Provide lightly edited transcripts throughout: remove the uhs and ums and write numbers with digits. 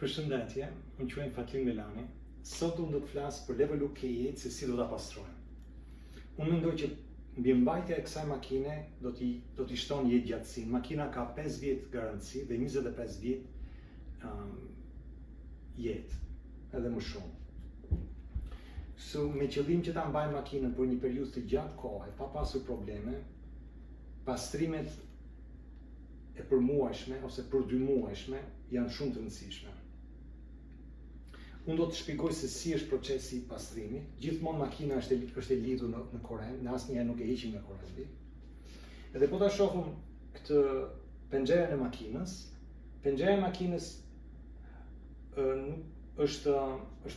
Përshëndetje, unë quhem Fatin Melani. Sot unë do të flas për level UK-it se si do ta pastrojmë. Unë mendoj që mbjembajtja e kësaj makine do t'i shton jetë gjatësinë. Makina ka 5 vjet garanci dhe 25 vjet jetë, edhe më shumë. Me qëllim që ta mbajmë makinën për një periudhë të gjatë kohe, pa pasur probleme, pastrimet e përmuajshme ose për 2 muajshme janë shumë të rëndësishme. Unë do të shpjegoj se si është procesi i pastrimit. Gjithmonë makina është e lidhur në korrent, në asnjëherë nuk e heqim nga korrenti. Edhe po ta shohim këtë penxherën e makinës. Penxhera e makinës është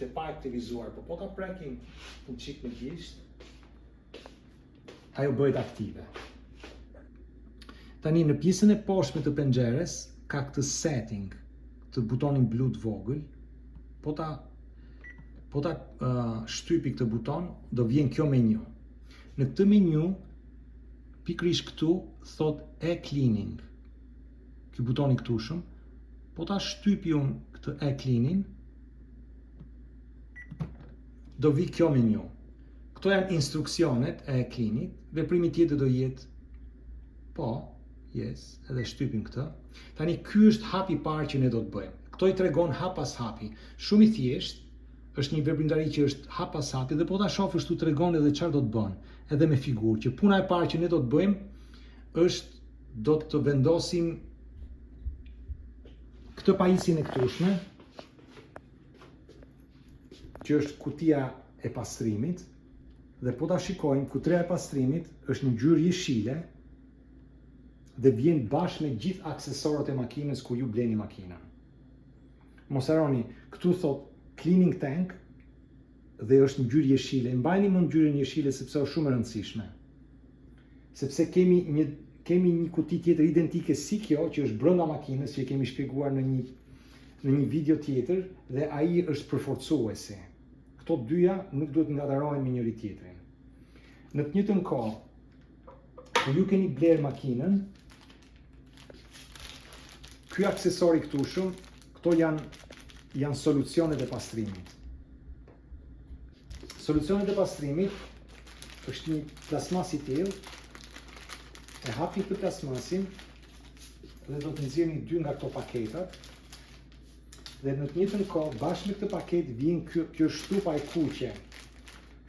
e pa aktivizuar, por po ta prekim një çik me gisht, ajo bëhet aktive. Tani në pjesën e poshtme të penxherës ka këtë setting, këtë butonin blu të vogël. Po ta shtypi këtë buton, do vjen kjo menu. Në këtë menu, pikërisht këtu thot e-cleaning. Ky butoni këtu shumë. Po ta shtypi unë këtë e-cleaning, do vi kjo menu. Këto janë instruksionet e e-cleanit. Veprimi tjetër do jetë edhe shtypim këtë. Tani ky është hapi i parë që ne do të bëjmë. Këto i tregon hap pas hapi. Shumë i thjesht, është një veprimtari që është hap pas hapi dhe po ta shohësh tu tregon edhe çfarë do të bën, edhe me figurë, që puna e parë që ne do të bëjmë është do të vendosim këtë pajisjen e këtushme, që është kutia e pastrimit, dhe po ta shikojmë, kutia e pastrimit është në ngjyrë jeshile dhe vjen bashkë me gjithë aksesorët e makinës kur ju bleni makinën. Mos harroni, këtu thot cleaning tank dhe është në ngjyrë jeshile. Mbajini më ngjyrën jeshile sepse është shumë e rëndësishme. Sepse kemi një kuti tjetër identike si kjo që është brenda makinës, që e kemi shpjeguar në një video tjetër dhe ai është përforcuesi. Këto dyja nuk duhet ngatarohen me njëri tjetrin. Në të njëjtën kohë, kur ju keni bler makinën, ky aksesori këtu shumë, këto janë solucionet e pastrimit. Solucionet e pastrimit është një plasmas i tillë, e hapi këtë plasmasin dhe do të nxjerrni 2 nga këto paketat. Dhe në të njëjtën kohë, bashkë me këtë paket vjen kjo shtupa e kuqe.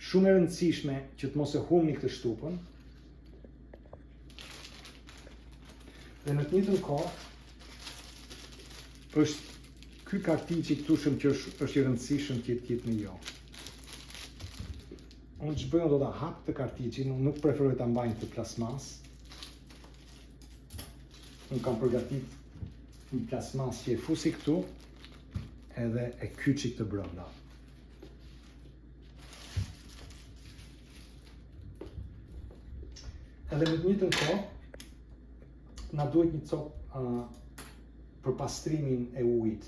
Shumë e rëndësishme që të mos e humni këtë shtupën. Dhe në të njëjtën kohë është ky kartiçi këtu shumë që është i rëndësishëm që të jetë në jo. Unë që bëjmë do ta hap të kartiçin, unë nuk preferoj ta mbaj këtë plasmas. Unë kam përgatit një plasmas që e fusi këtu edhe e kyçi këtë brenda. Edhe me të njëjtën kohë, na duhet një copë për pastrimin e ujit.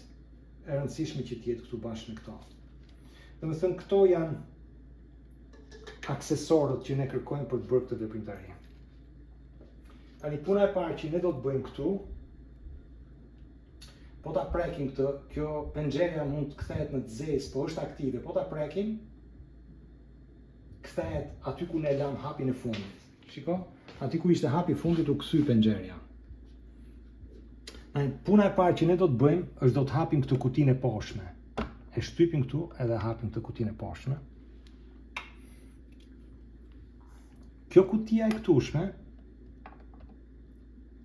E rëndësishme që t'jetë këtu bashkë me këto. Domethënë këto janë aksesorët që ne kërkojmë për të bërë këtë veprimtari. Tani puna e parë që ne do të bëjmë këtu, po ta prekim këtë, kjo penxhera mund të kthehet në të zezë, po është aktive, po ta prekim, kthehet aty ku ne lam hapin e fundit. Shiko, aty ku ishte hapi i fundit u kthy penxheria. Puna e parë që ne do të bëjmë është do të hapim këtë kutinë e poshtme. E shtypim këtu edhe hapim këtë kutinë e poshtme. Kjo kutia e këtushme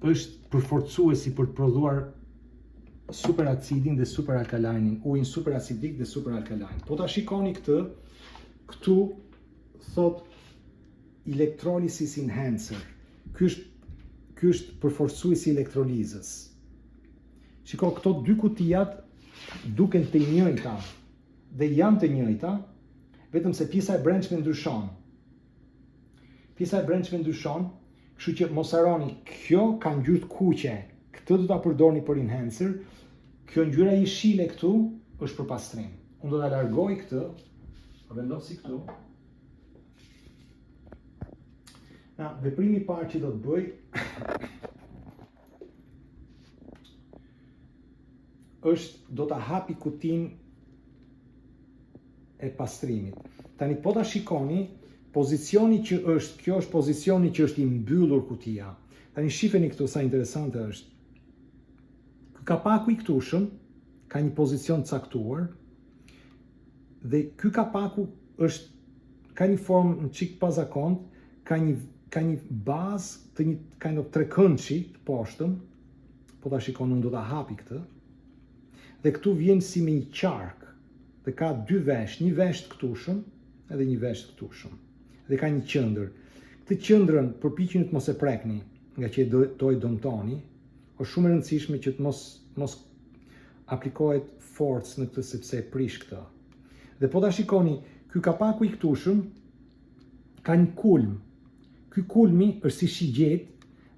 është përforcuesi për të prodhuar superacidin dhe superalkalainin, ujin superacidik dhe superalkalain. Po ta shikoni këtë, këtu thot electrolysis enhancer. Ky është përforcuesi i elektrolizës. Shiko, këto 2 kutijat duken të njëjta dhe janë të njëjta, vetëm se pjesa e brendshme ndryshon. Pjesa e brendshme ndryshon, kështu që mos harroni, kjo ka ngjyrë të kuqe, këtë do ta përdorni për enhancer, kjo ngjyra jeshile këtu është për pastrim. Unë do ta largoj këtë, vendosi këtu. Veprimi i parë që do të bëj do ta hapi kutin e pastrimit. Tani po ta shikoni, pozicioni që është, kjo është pozicioni që është i mbyllur kutia. Tani shifeni këtu sa interesante është. Kapaku i këtushëm ka një pozicion caktuar dhe ky kapaku ka një formë në çik pazakont, ka një bazë të një kind of trekëndshi të poshtëm. Po ta shikoni, unë do ta hapi këtë. Dhe këtu vjen si me një qark. Dhe ka dy vesh, një vesh të këtushëm edhe një vesh të këtushëm. Dhe ka një qendër. Këtë qendrën përpiqeni të mos e prekni, nga që do i dëmtoni. Është shumë e rëndësishme që të mos aplikohet forcë në këtë sepse e prish këtë. Dhe po ta shikoni, ky kapaku i këtushëm ka një kulm. Ky kulmi është si shigjet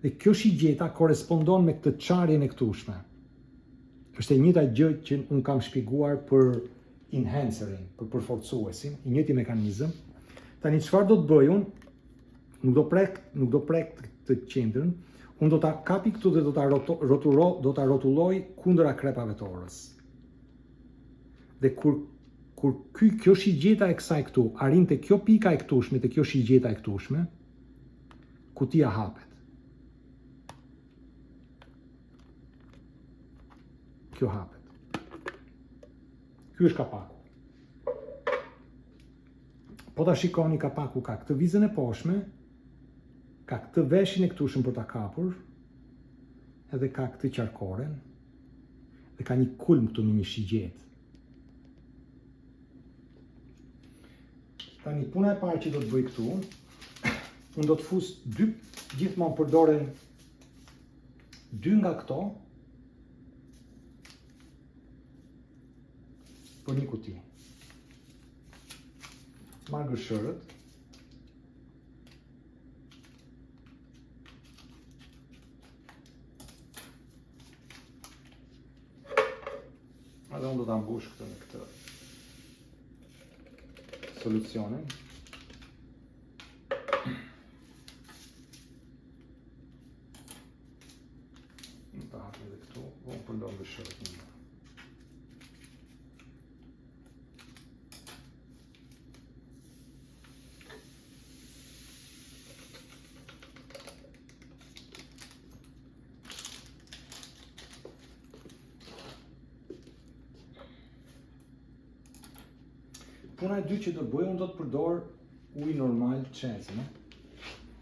dhe kjo shigjeta korespondon me këtë çarjen e këtushme. Është e njëjta gjë që unë kam shpjeguar për enhancerin, për përforcuesin, i njëjti mekanizëm. Tani çfarë do të bëj unë? Nuk do prek të qendrën. Unë do ta kapi këtu dhe do ta rrotulloj kundër akrepave të orës. Dhe kur kjo shigjeta e kësaj këtu arrin te kjo pika e këtushme, te kjo shigjeta e këtushme, kutia hapet. Kjo hapet. Ky është kapaku. Po ta shikoni, kapaku ka këtë vizën e poshtme, ka këtë veshin e këtushëm për ta kapur, edhe ka këtë qarkoren, dhe ka një kulm këtu me një shigjet. Tani, puna e parë që do të bëj këtu, unë do të fus gjithmonë përdoren 2 nga këto për një kuti. Marr gëshërët. Edhe unë do ta mbush këtë me këtë solucionin. Në ta hapë edhe këtu, unë përdojnë gëshërët në. Puna e dy që do të bëj, unë do të përdor ujë normal qezme.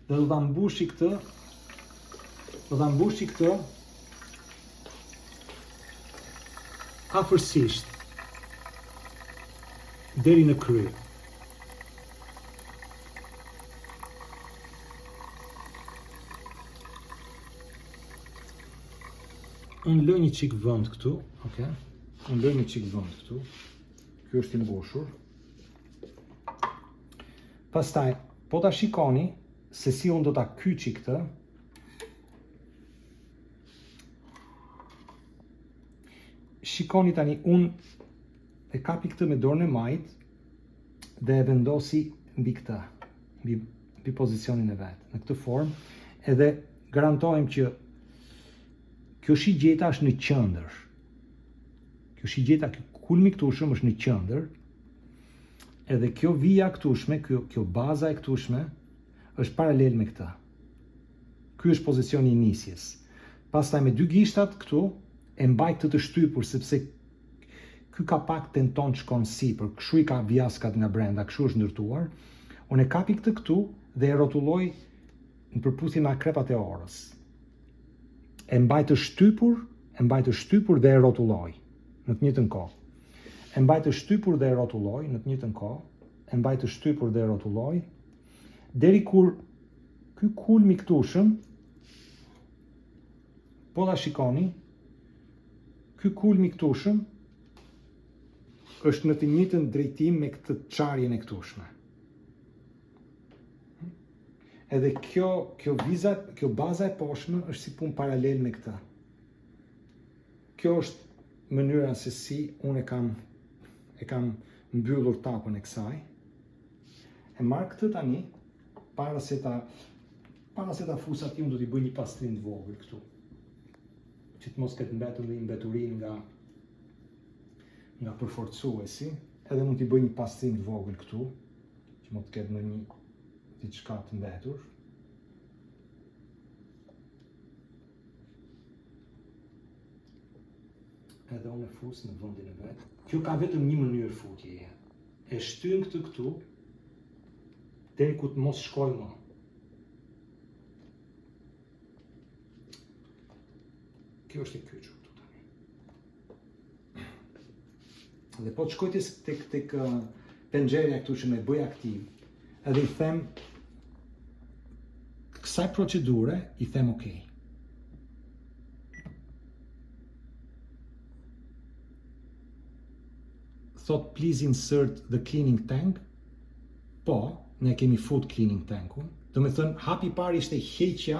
Dhe do ta mbushi këtë afërsisht deri në krye. Unë lë një çik vend këtu, okay? Unë lë një çik vend këtu. Ky është i mbushur. Pastaj, po ta shikoni se si unë do ta kyçi këtë. Shikoni tani, unë e kapi këtë me dorën e majt dhe e vendosi mbi këtë, mbi pozicionin e vet, në këtë formë, edhe garantojmë që kjo shigjeta është në qendër. Kjo shigjeta, ky kulmi këtushëm është në qendër. Edhe kjo vija këtushme, kjo baza e këtushme, është paralel me këta. Ky është pozicioni i nisjes. Pastaj me 2 gishtat këtu, e mbaj këtë të shtypur, sepse ky kapak tenton të shkon sipër, kështu i ka vjaskat nga brenda, kështu është ndërtuar. Unë e kapi këtë këtu dhe e rrotulloj në përputhje me akrepat e orës. E mbaj të shtypur dhe e rrotulloj në të njëjtën kohë. E mbaj të shtypur dhe e rrotulloj në të njëjtën kohë, e mbaj të shtypur dhe e rrotulloj, deri kur ky kulm i këtushëm, po ta shikoni, ky kulm i këtushëm është në të njëjtën drejtim me këtë çarjen e këtushme. Edhe kjo baza e poshtme është si punë paralel me këtë. Kjo është mënyra se si unë e kam mbyllur tapën e kësaj. E marr këtë tani, para se ta fus aty, unë do t'i bëj një pastrim të vogël këtu, që të mos ketë mbetur një mbeturin nga përforcuesi, edhe mund t'i bëj një pastrim të vogël këtu, që mund të ketë në një diçka të mbetur. Edhe unë e fus në vendin e vet. Kjo ka vetëm një mënyrë futjeje. E shtyn këtë këtu, deri ku të mos shkoj më. Kjo është e kyçur këtu tani. Dhe po të shkoj tek pengjeria këtu që më bëj aktiv, edhe i them kësaj procedure, i them OK. Thot please insert the cleaning tank. Po, ne kemi fut cleaning tankun. Do me thënë, hapi parë ishte heqja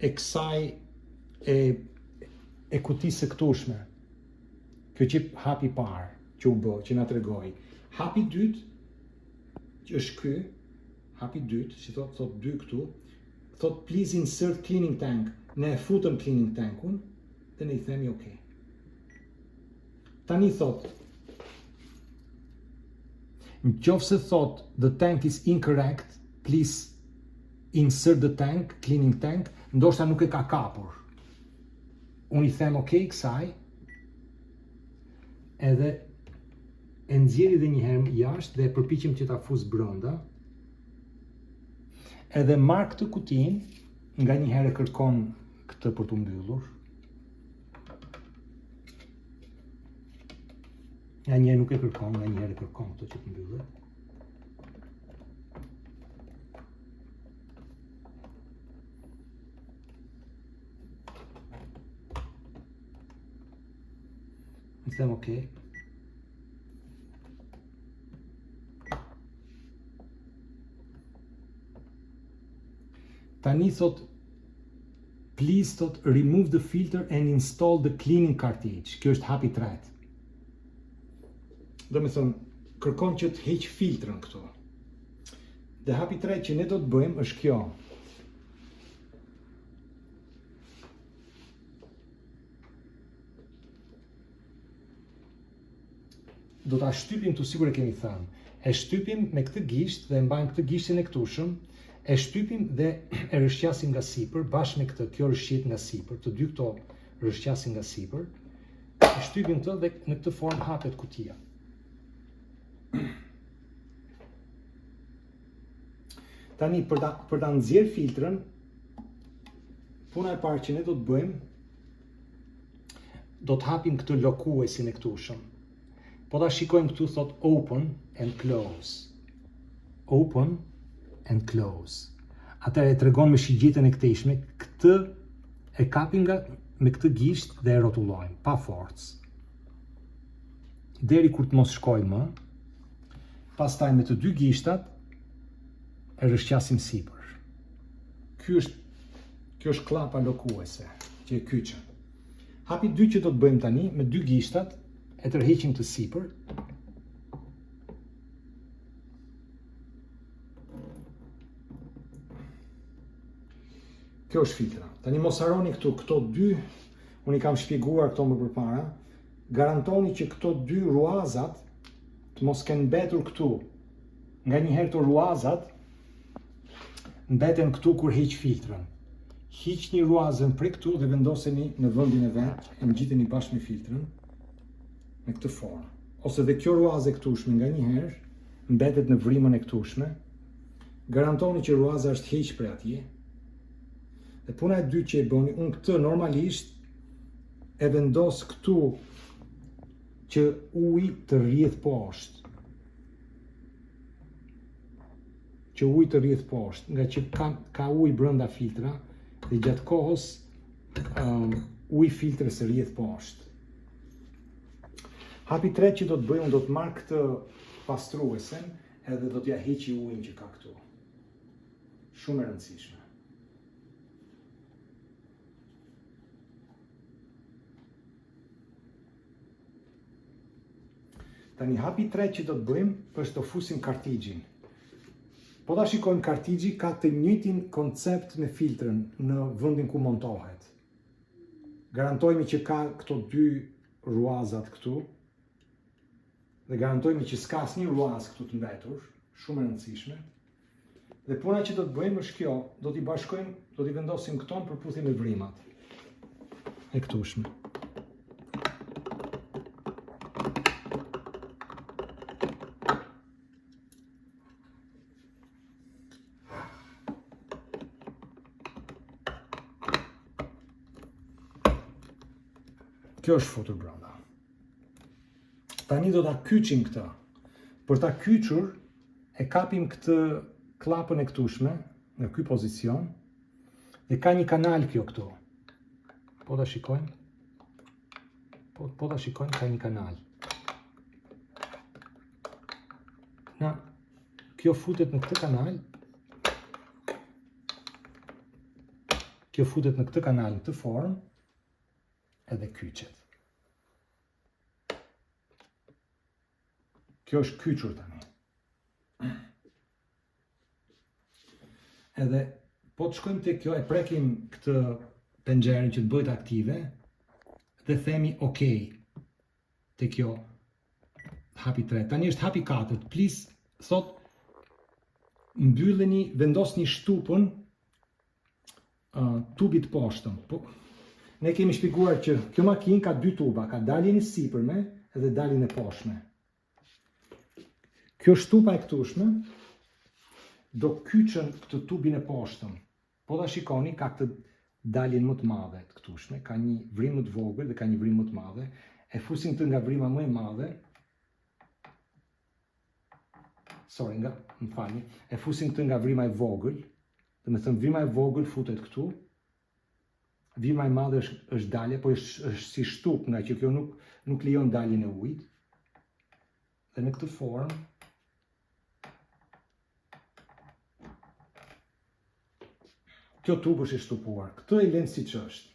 e kësaj e kutisë së këtushme. Kjo që hapi parë që u bë, që na tregoi. Hapi dytë, që është ky, hapi dytë, si thot 2 këtu, thot please insert cleaning tank. Ne e futëm cleaning tankun dhe ne i themi OK. Tani thot nëse thot the tank is incorrect, please insert the tank, cleaning tank, ndoshta nuk e ka kapur. Unë i them OK kësaj, edhe e nxjerr edhe një herë jashtë dhe përpiqem që ta fus brenda. Edhe marr këtë kutinë, nga një herë kërkon këtë për të mbyllur. Nga një herë nuk e kërkon, nga një herë kërkon këtë që të mbyllet. Në them OK. Tani thot, please thot, remove the filter and install the cleaning cartridge. Kjo është hapi i tretë. Do me thënë, kërkon që të heq filtrën këtu. Dhe hapi i tretë që ne do të bëjmë është kjo. Do ta shtypim tu, sigur e kemi thënë. E shtypim me këtë gisht dhe mbajmë këtë gishtin e këtushëm, e shtypim dhe e rrëshqasim nga sipër, bashkë me këtë, kjo rrëshqet nga sipër, të dy këto rrëshqasim nga sipër, e shtypim këtë dhe në këtë formë hapet kutia. Tani, për ta nxjerr filtrën, puna e parë që ne do të bëjmë, do të hapim këtë lokuesin e këtushëm. Po ta shikojmë këtu thot open and close. Open and close. Atëherë e tregon me shigjetën e këtejshme, këtë e kapim me këtë gisht dhe e rrotullojmë pa forcë. Deri kur të mos shkojë më. Pastaj me të dy gishtat e rrëshqasim sipër. Kjo është klapa lokuese, që e kyçe. Hapi 2 që do të bëjmë tani, me 2 gishtat, e tërheqim të sipër. Kjo është filtra. Tani mos harroni këto 2, unë i kam shpjeguar këto më përpara, garantoni që këto 2 ruazat të mos kenë mbetur këtu. Nga një herë të ruazat mbeten këtu kur heq filtrën. Hiqni ruazën prej këtu dhe vendoseni në vendin e vet, e ngjiteni bashkë me filtrën me këtë formë. Ose dhe kjo ruazë e këtushme nga një herë mbetet në vrimën e këtushme. Garantoni që ruaza është heq prej atje. Dhe puna e dytë që e bëni, unë këtë normalisht e vendos këtu që uji të rrjedh poshtë. Që uji të rrjedh poshtë, nga që ka ujë brenda filtra dhe gjatë kohës uji filtrës rrjedh poshtë. Hapi 3 që do të bëjmë, do të marr këtë pastruesen edhe do t'ja heqi ujin që ka këtu. Shumë e rëndësishme. Tani hapi 3 që do të bëjmë është të fusim kartigjin. Po ta shikojmë, kartigji ka të njëjtin koncept me filtrën në vendin ku montohet. Garantojmë që ka këto 2 ruazat këtu. dhe garantojmë që s'ka asnjë ruaz këtu të mbetur, shumë e rëndësishme. Dhe puna që do të bëjmë është kjo, do t'i bashkojmë, do t'i vendosim këto në përputhje me vrimat e këtushme. Kjo është futur brenda. Tani do ta kyçim këtë. Për ta kyçur e kapim këtë klapën e këtushme në ky pozicion dhe ka një kanal kjo këtu. Po ta shikojmë. Po ta shikojmë, ka një kanal. Kjo futet në këtë kanal. Kjo futet në këtë kanal në këtë formë edhe kyçet. Kjo është kyçur tani. Edhe po të shkojmë te kjo, e prekim këtë penxherën që të bëhet aktive dhe themi OK te kjo hapi 3. Tani është hapi 4. Please, thot, mbylleni, vendosni shtupën tubit poshtëm. Ne kemi shpjeguar që kjo makinë ka 2 tuba, ka daljen e sipërme edhe daljen e poshtme. Kjo shtupa e këtushme do kyçën këtë tubin e poshtëm. Po ta shikoni, ka këtë daljen më të madhe të këtushme, ka një vrim më të vogël dhe ka një vrim më të madhe. E fusim këtë nga vrima më e madhe. E fusim këtë nga vrima e vogël. Do të thënë vrima e vogël futet këtu. Vrima e madhe është dalje, po është si shtup, nga që kjo nuk lejon daljen e ujit. Dhe në këtë formë kjo tub është e shtupuar. Këtë e lënë siç është.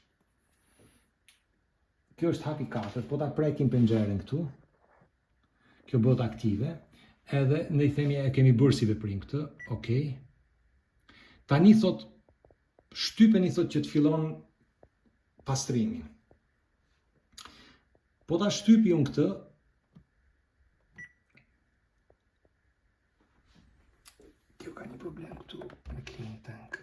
Kjo është hapi 4, po ta prekim penxherën këtu. Kjo bëhet aktive, edhe ne i themi e kemi bërë si veprim këtë, OK. Tani thot shtypeni thot që të fillon pastrimin. Po ta shtypi unë këtë, kjo ka një problem këtu me clean tank.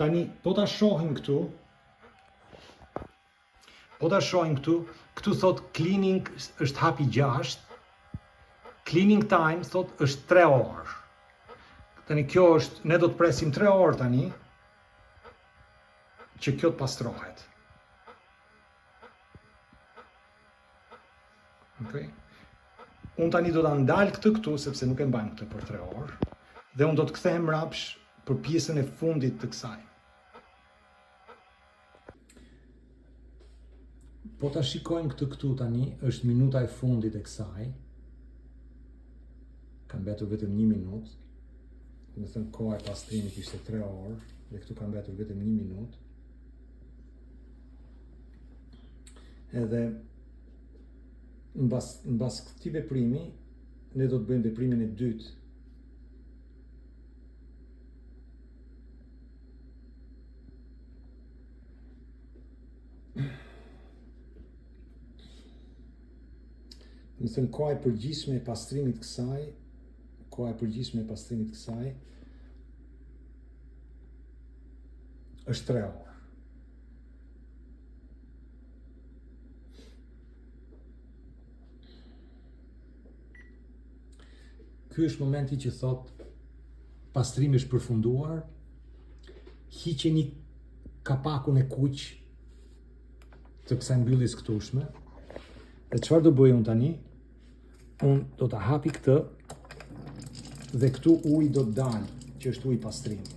Tani, po ta shohim këtu, këtu thot cleaning është hapi 6, cleaning time thot është 3 orë. Tani kjo është, ne do të presim 3 orë tani, që kjo të pastrohet. Okay. Unë tani do ta ndal këtë këtu, sepse nuk e mbajmë këtë për 3 orë, dhe unë do të kthehem mrapsh për pjesën e fundit të kësaj. Po ta shikojmë këtë këtu tani, është minuta e fundit e kësaj. Ka mbetur vetëm 1 minutë. Do të thënë koha e pastrimit ishte 3 orë, dhe këtu ka mbetur vetëm 1 minutë. Edhe mbas këtij veprimi, ne do të bëjmë veprimin e dytë. Në thënë koha e përgjithshme e pastrimit kësaj është 3 orë. Ky është momenti që thot pastrimi është përfunduar, hiqeni kapakun e kuq të kësaj mbylljes këtushme. Dhe çfarë do bëj unë tani? Unë do ta hapi këtë Dhe këtu uji do të dalë, që është uji pastrimit.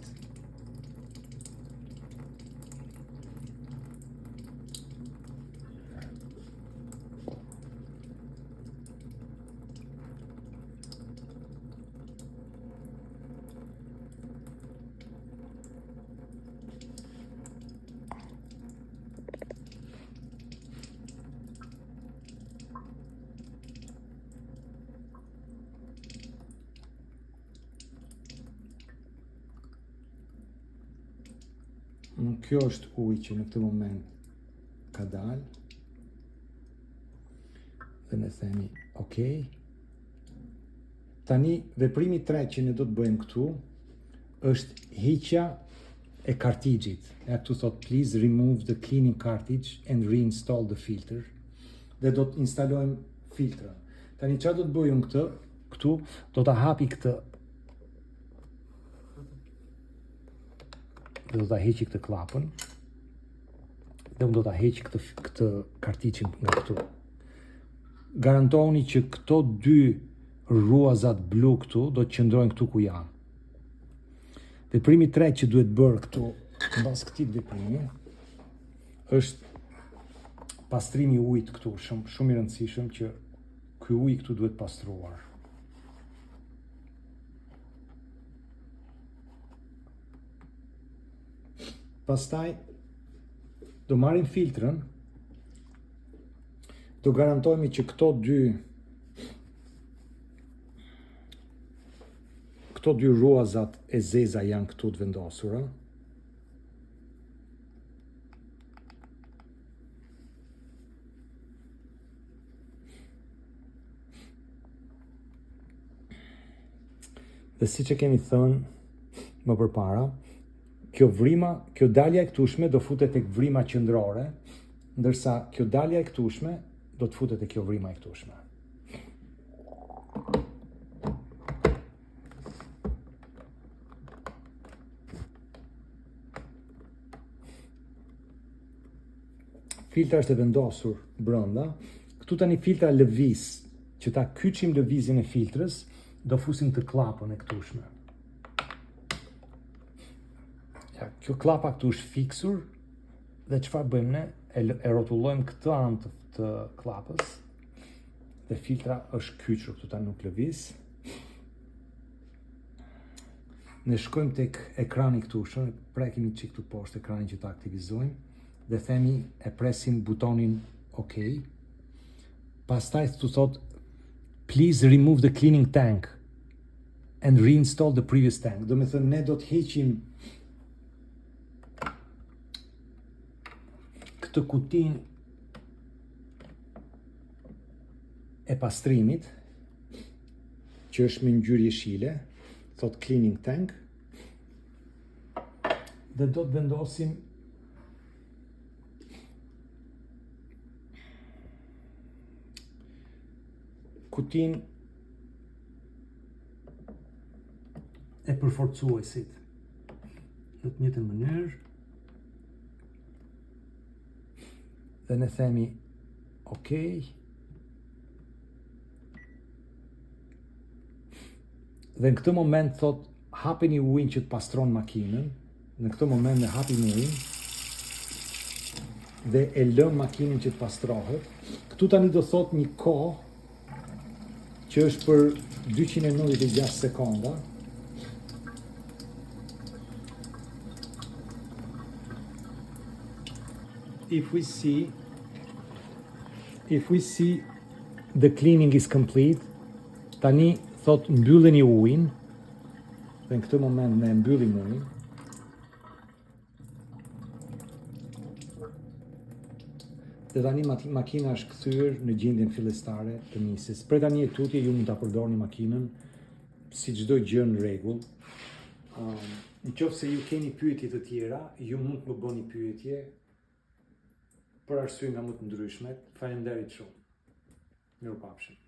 Kjo është uji që në këtë moment ka dalë. Dhe ne themi, ok. Tani, veprimi 3 që ne do të bëjmë këtu, është hiqja e kartigjit. E këtu thot, please remove the cleaning cartridge and reinstall the filter. Dhe do të instalojmë filtrën. Tani, çfarë do të bëjmë këtu, do të hapi këtë. Dhe do të heqi këtë klapën. Dhe unë do të heqi këtë kartigjin nga këtu. Garantohuni që këto 2 ruazat blu këtu do të qëndrojnë këtu ku janë. Veprimi 3 që duhet bërë këtu, mbas këtij veprimi, është pastrimi i ujit këtu, shumë i rëndësishëm që ky uji këtu duhet pastruar. Pastaj do marrim filtrën, do garantojmë që këto dy ruazat e zeza janë këtu të vendosura. Dhe siç e kemi thënë më përpara, kjo dalja e këtushme do futet tek vrima qendrore, ndërsa kjo dalja e këtushme do të futet tek kjo vrima e këtushme. Filtra është e vendosur brenda. Këtu tani filtra lëviz, që ta kyçim lëvizjen e filtrës, do fusim të klapën e këtushme. Kjo klapa këtu është fiksur dhe çfarë bëjmë ne? E rrotullojmë këtë anë të klapës dhe filtra është kyçur këtu, tani nuk lëviz. Ne shkojmë tek ekrani këtu, prekim një çik këtu poshtë ekranin që ta aktivizojmë dhe themi e presim butonin OK. Pastaj tu thot please remove the cleaning tank and reinstall the previous tank. Do me thënë ne do të heqim këtë kutin e pastrimit, që është me ngjyrë jeshile, thot cleaning tank, dhe do të vendosim kutin e përforcuesit në të njëjtën mënyrë. Dhe ne themi OK. Dhe në këtë moment thot hapeni ujin që të pastron makinën. Në këtë moment ne hapim ujin dhe e lëm makinën që të pastrohet. Këtu tani do thot një kohë që është për 296 sekonda. If we see the cleaning is complete, tani thot mbylleni ujin, dhe në këtë moment ne mbyllim ujin. Dhe tani makina është kthyer në gjendjen fillestare të nisjes. Për tani e tutje ju mund ta përdorni makinën si çdo gjë në rregull. Nëse ju keni pyetje të tjera, ju mund të më bëni pyetje për arsye nga më të ndryshmet. Faleminderit shumë. Mirupafshim.